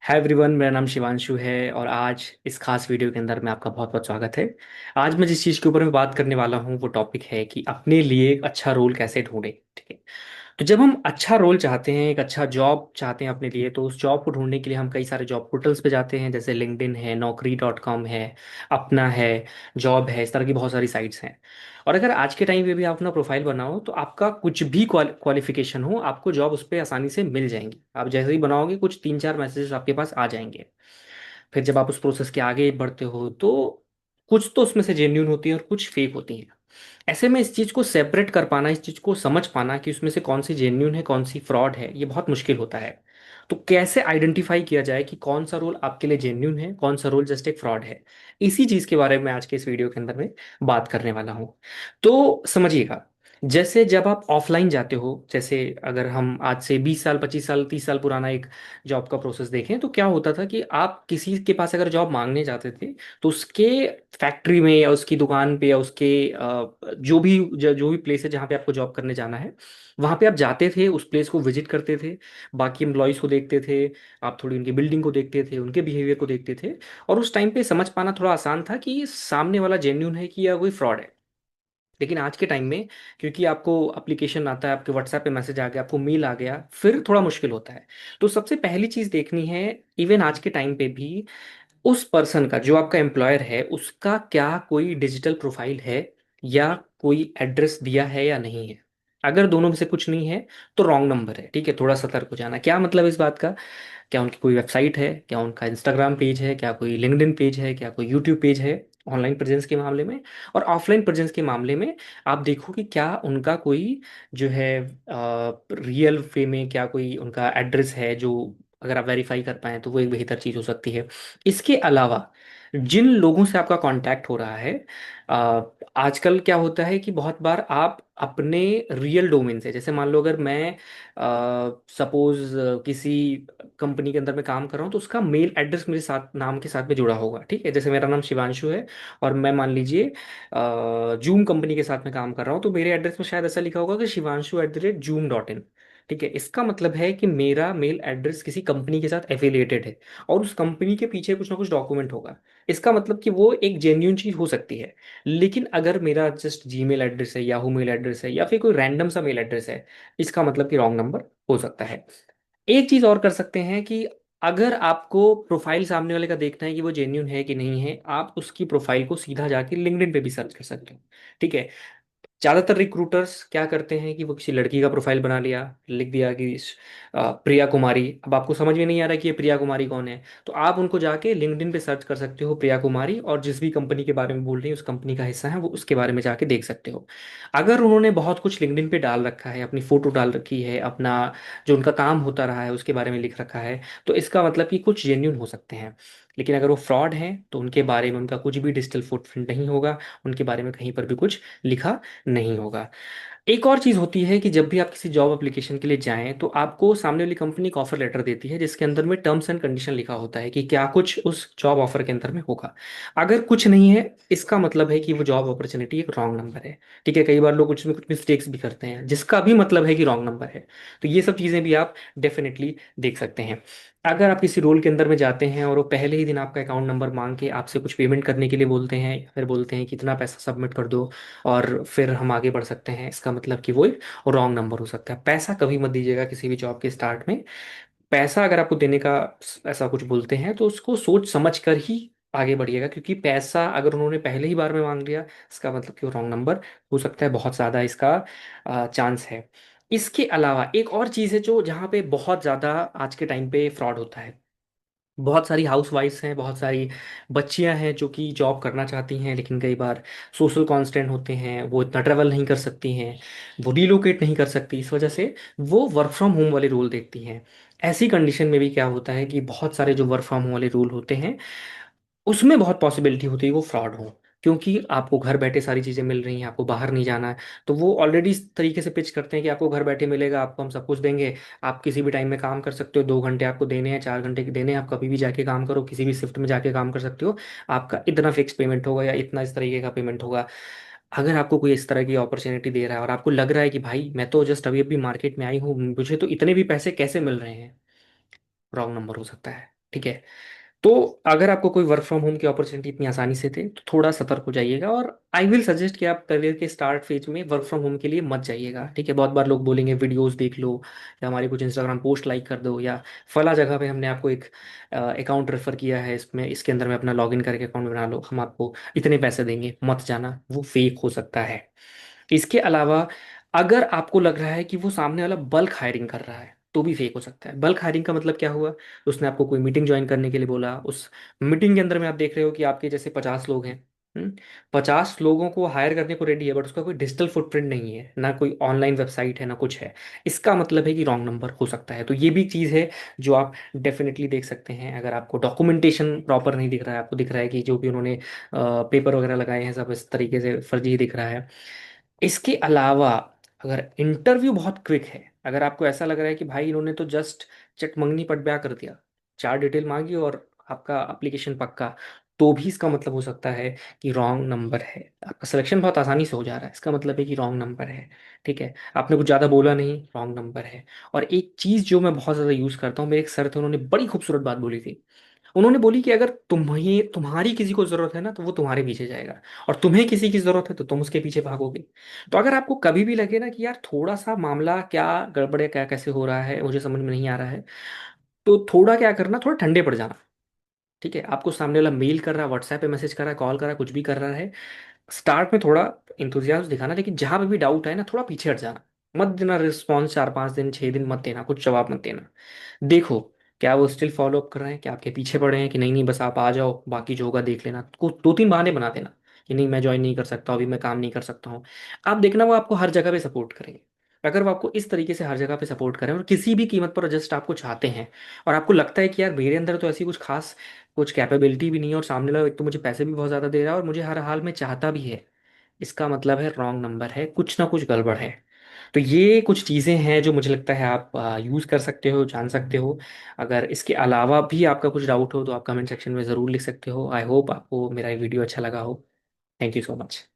Hi everyone, मेरा नाम शिवांशु है और आज इस खास वीडियो के अंदर में आपका बहुत बहुत स्वागत है। आज मैं जिस चीज़ के ऊपर में बात करने वाला हूँ वो टॉपिक है कि अपने लिए एक अच्छा रोल कैसे ढूंढें। ठीक है। तो जब हम अच्छा रोल चाहते हैं, एक अच्छा जॉब चाहते हैं अपने लिए, तो उस जॉब को ढूंढने के लिए हम कई सारे जॉब पोर्टल्स पे जाते हैं, जैसे लिंक्डइन है, naukri.com है, अपना है, जॉब है। इस तरह की बहुत सारी साइट्स हैं। और अगर आज के टाइम पे भी आप अपना प्रोफाइल बनाओ तो आपका कुछ भी क्वालिफिकेशन हो, आपको जॉब उस पर आसानी से मिल जाएंगी। आप जैसे ही बनाओगे कुछ तीन चार मैसेजेस आपके पास आ जाएंगे। फिर जब आप उस प्रोसेस के आगे बढ़ते हो तो कुछ तो उसमें से जेन्यून होती है और कुछ फेक होती हैं। ऐसे में इस चीज़ को सेपरेट कर पाना, इस चीज़ को समझ पाना कि उसमें से कौन सी जेन्यून है कौन सी फ्रॉड है, ये बहुत मुश्किल होता है। तो कैसे आइडेंटिफाई किया जाए कि कौन सा रोल आपके लिए जेन्यून है, कौन सा रोल जस्ट एक फ्रॉड है, इसी चीज़ के बारे में आज के इस वीडियो के अंदर में बात करने वाला हूँ। तो समझिएगा, जैसे जब आप ऑफलाइन जाते हो, जैसे अगर हम आज से 20 साल 25 साल 30 साल पुराना एक जॉब का प्रोसेस देखें, तो क्या होता था कि आप किसी के पास अगर जॉब मांगने जाते थे तो उसके फैक्ट्री में या उसकी दुकान पे या उसके जो भी प्लेस है जहाँ पे आपको जॉब करने जाना है, वहाँ पे आप जाते थे, उस प्लेस को विजिट करते थे, बाकी एम्प्लॉयज़ को देखते थे, आप थोड़ी उनकी बिल्डिंग को देखते थे, उनके बिहेवियर को देखते थे। और उस टाइम पे समझ पाना थोड़ा आसान था कि सामने वाला जेन्यून है कि या कोई फ्रॉड है। लेकिन आज के टाइम में, क्योंकि आपको एप्लीकेशन आता है, आपके व्हाट्सएप पे मैसेज आ गया, आपको मेल आ गया, फिर थोड़ा मुश्किल होता है। तो सबसे पहली चीज़ देखनी है, इवन आज के टाइम पे भी, उस पर्सन का जो आपका एम्प्लॉयर है उसका क्या कोई डिजिटल प्रोफाइल है या कोई एड्रेस दिया है या नहीं है। अगर दोनों में से कुछ नहीं है तो रॉन्ग नंबर है। ठीक है, थोड़ा सतर्क हो जाना। क्या मतलब इस बात का? क्या उनकी कोई वेबसाइट है, क्या उनका इंस्टाग्राम पेज है, क्या कोई लिंक्डइन पेज है, क्या कोई यूट्यूब पेज है, ऑनलाइन प्रेजेंस के मामले में। और ऑफलाइन प्रेजेंस के मामले में आप देखो कि क्या उनका कोई जो है रियल वे में क्या कोई उनका एड्रेस है, जो अगर आप वेरीफाई कर पाएं तो वो एक बेहतर चीज़ हो सकती है। इसके अलावा जिन लोगों से आपका कांटेक्ट हो रहा है, अ, आजकल क्या होता है कि बहुत बार आप अपने रियल डोमेन से, जैसे मान लो अगर मैं सपोज किसी कंपनी के अंदर मैं काम कर रहा हूँ तो उसका मेल एड्रेस मेरे साथ नाम के साथ में जुड़ा होगा। ठीक है, जैसे मेरा नाम शिवांशु है और मैं मान लीजिए जूम कंपनी के साथ में काम कर रहा हूँ, तो मेरे एड्रेस में शायद ऐसा लिखा होगा कि shivanshu@zoom.in। ठीक है, इसका मतलब है कि मेरा मेल एड्रेस किसी कंपनी के साथ एफिलिएटेड है और उस कंपनी के पीछे कुछ ना कुछ डॉक्यूमेंट होगा। इसका मतलब कि वो एक जेन्यून चीज हो सकती है। लेकिन अगर मेरा जस्ट जीमेल एड्रेस है, याहू मेल एड्रेस है, या फिर कोई रैंडम सा मेल एड्रेस है, इसका मतलब कि रॉन्ग नंबर हो सकता है। एक चीज और कर सकते हैं कि अगर आपको प्रोफाइल सामने वाले का देखना है कि वो जेन्यून है कि नहीं है, आप उसकी प्रोफाइल को सीधा जाके लिंक्डइन पे भी सर्च कर सकते हो। ठीक है। ज्यादातर रिक्रूटर्स क्या करते हैं कि वो किसी लड़की का प्रोफाइल बना लिया, लिख दिया कि प्रिया कुमारी। अब आपको समझ में नहीं आ रहा कि ये प्रिया कुमारी कौन है, तो आप उनको जाके लिंक्डइन पे सर्च कर सकते हो प्रिया कुमारी, और जिस भी कंपनी के बारे में बोल रही है उस कंपनी का हिस्सा है वो, उसके बारे में जाके देख सकते हो। अगर उन्होंने बहुत कुछ लिंक्डइन पे डाल रखा है, अपनी फोटो डाल रखी है, अपना जो उनका काम होता रहा है उसके बारे में लिख रखा है, तो इसका मतलब कि कुछ जेन्यून हो सकते हैं। लेकिन अगर वो फ्रॉड हैं तो उनके बारे में उनका कुछ भी डिजिटल फुटप्रिंट नहीं होगा, उनके बारे में कहीं पर भी कुछ लिखा नहीं होगा। एक और चीज़ होती है कि जब भी आप किसी जॉब एप्लीकेशन के लिए जाएं तो आपको सामने वाली कंपनी एक ऑफर लेटर देती है जिसके अंदर में टर्म्स एंड कंडीशन लिखा होता है कि क्या कुछ उस जॉब ऑफर के अंदर में होगा। अगर कुछ नहीं है, इसका मतलब है कि वो जॉब अपॉर्चुनिटी एक रॉन्ग नंबर है। ठीक है, कई बार लोग उसमें कुछ मिस्टेक्स भी करते हैं जिसका भी मतलब है कि रॉन्ग नंबर है। तो ये सब चीज़ें भी आप डेफिनेटली देख सकते हैं। अगर आप किसी रोल के अंदर में जाते हैं और वो पहले ही दिन आपका अकाउंट नंबर मांग के आपसे कुछ पेमेंट करने के लिए बोलते हैं, या फिर बोलते हैं कि इतना पैसा सबमिट कर दो और फिर हम आगे बढ़ सकते हैं, इसका मतलब कि वो एक रॉन्ग नंबर हो सकता है। पैसा कभी मत दीजिएगा किसी भी जॉब के स्टार्ट में। पैसा अगर आपको देने का ऐसा कुछ बोलते हैं तो उसको सोच समझ कर ही आगे बढ़िएगा, क्योंकि पैसा अगर उन्होंने पहले ही बार में मांग लिया, इसका मतलब कि वो रॉन्ग नंबर हो सकता है, बहुत ज़्यादा इसका चांस है। इसके अलावा एक और चीज़ है जो जहाँ पे बहुत ज़्यादा आज के टाइम पे फ्रॉड होता है। बहुत सारी हाउस वाइफ्स हैं, बहुत सारी बच्चियां हैं जो कि जॉब करना चाहती हैं, लेकिन कई बार सोशल कॉन्स्टेंट होते हैं, वो इतना ट्रैवल नहीं कर सकती हैं, वो रिलोकेट नहीं कर सकती, इस वजह से वो वर्क फ्रॉम होम वाले रूल देखती हैं। ऐसी कंडीशन में भी क्या होता है कि बहुत सारे जो वर्क फ्रॉम होम वाले रूल होते हैं उसमें बहुत पॉसिबिलिटी होती है वो फ्रॉड हो, क्योंकि आपको घर बैठे सारी चीज़ें मिल रही हैं, आपको बाहर नहीं जाना है। तो वो ऑलरेडी इस तरीके से पिच करते हैं कि आपको घर बैठे मिलेगा, आपको हम सब कुछ देंगे, आप किसी भी टाइम में काम कर सकते हो, 2 घंटे आपको देने हैं, 4 घंटे के देने हैं, आप कभी भी जाके काम करो, किसी भी शिफ्ट में जाके काम कर सकते हो, आपका इतना फिक्स पेमेंट होगा या इतना इस तरीके का पेमेंट होगा। अगर आपको कोई इस तरह की अपॉर्चुनिटी दे रहा है और आपको लग रहा है कि भाई मैं तो जस्ट अभी अभी मार्केट में आई हूँ, मुझे तो इतने भी पैसे कैसे मिल रहे हैं, रॉन्ग नंबर हो सकता है। ठीक है। तो अगर आपको कोई वर्क फ्रॉम होम की अपॉर्चुनिटी इतनी आसानी से दे तो थोड़ा सतर्क हो जाइएगा, और आई विल सजेस्ट कि आप करियर के स्टार्ट फेज में वर्क फ्रॉम होम के लिए मत जाइएगा। ठीक है, बहुत बार लोग बोलेंगे वीडियोस देख लो, या हमारी कुछ इंस्टाग्राम पोस्ट लाइक कर दो, या फला जगह पे हमने आपको एक अकाउंट रेफर किया है, इसमें इसके अंदर में अपना लॉगिन करके अकाउंट बना लो, हम आपको इतने पैसे देंगे, मत जाना, वो फेक हो सकता है। इसके अलावा अगर आपको लग रहा है कि वो सामने वाला बल्क हायरिंग कर रहा है तो भी फेक हो सकता है। बल्क हायरिंग का मतलब क्या हुआ? उसने आपको कोई मीटिंग ज्वाइन करने के लिए बोला, उस मीटिंग के अंदर में आप देख रहे हो कि आपके जैसे 50 लोग हैं, 50 लोगों को हायर करने को रेडी है, बट उसका कोई डिजिटल फुटप्रिंट नहीं है, ना कोई ऑनलाइन वेबसाइट है, ना कुछ है। इसका मतलब है कि रॉन्ग नंबर हो सकता है। तो ये भी चीज़ है जो आप डेफिनेटली देख सकते हैं। अगर आपको डॉक्यूमेंटेशन प्रॉपर नहीं दिख रहा है, आपको दिख रहा है कि जो भी उन्होंने पेपर वगैरह लगाए हैं सब इस तरीके से फर्जी दिख रहा है। इसके अलावा अगर इंटरव्यू बहुत क्विक है, अगर आपको ऐसा लग रहा है कि भाई इन्होंने तो जस्ट चटमंगनी पट ब्याह कर दिया, 4 डिटेल मांगी और आपका एप्लीकेशन पक्का, तो भी इसका मतलब हो सकता है कि रॉन्ग नंबर है। आपका सिलेक्शन बहुत आसानी से हो जा रहा है, इसका मतलब है कि रॉन्ग नंबर है। ठीक है, आपने कुछ ज़्यादा बोला नहीं, रॉन्ग नंबर है। और एक चीज़ जो मैं बहुत ज़्यादा यूज़ करता हूँ, मेरे एक सर थे, उन्होंने बड़ी खूबसूरत बात बोली थी। उन्होंने बोली कि अगर तुम्हारी किसी को जरूरत है ना तो वो तुम्हारे पीछे जाएगा, और तुम्हें किसी की जरूरत है तो तुम उसके पीछे भागोगे। तो अगर आपको कभी भी लगे ना कि यार थोड़ा सा मामला क्या गड़बड़ है, क्या कैसे हो रहा है, मुझे समझ में नहीं आ रहा है, तो थोड़ा क्या करना, थोड़ा ठंडे पड़ जाना। ठीक है, आपको सामने वाला मेल कर रहा है, व्हाट्सएप पे मैसेज कर रहा है, कॉल कर रहा है, कुछ भी कर रहा है, स्टार्ट में थोड़ा इंथुजियाज्म दिखाना, लेकिन जहां पे भी डाउट है ना थोड़ा पीछे हट जाना। मत देना रिस्पॉन्स 4 5 दिन 6 दिन, मत देना कुछ जवाब, मत देना। देखो क्या वो स्टिल फॉलो अप कर रहे हैं, क्या आपके पीछे पड़े हैं कि नहीं नहीं बस आप आ जाओ, बाकी जो होगा देख लेना। को 2 3 बहाने बना देना कि नहीं मैं ज्वाइन नहीं कर सकता, अभी मैं काम नहीं कर सकता हूँ। आप देखना वो आपको हर जगह पे सपोर्ट करेंगे। अगर वो आपको इस तरीके से हर जगह पे सपोर्ट करें और किसी भी कीमत पर जस्ट आपको चाहते हैं, और आपको लगता है कि यार मेरे अंदर तो ऐसी कुछ खास कुछ कैपेबिलिटी भी नहीं है, और सामने वाला एक तो मुझे पैसे भी बहुत ज़्यादा दे रहा है और मुझे हर हाल में चाहता भी है, इसका मतलब है रॉन्ग नंबर है, कुछ ना कुछ गड़बड़ है। तो ये कुछ चीज़ें हैं जो मुझे लगता है आप यूज़ कर सकते हो, जान सकते हो। अगर इसके अलावा भी आपका कुछ डाउट हो तो आप कमेंट सेक्शन में ज़रूर लिख सकते हो। आई होप आपको मेरा ये वीडियो अच्छा लगा हो। Thank you so much.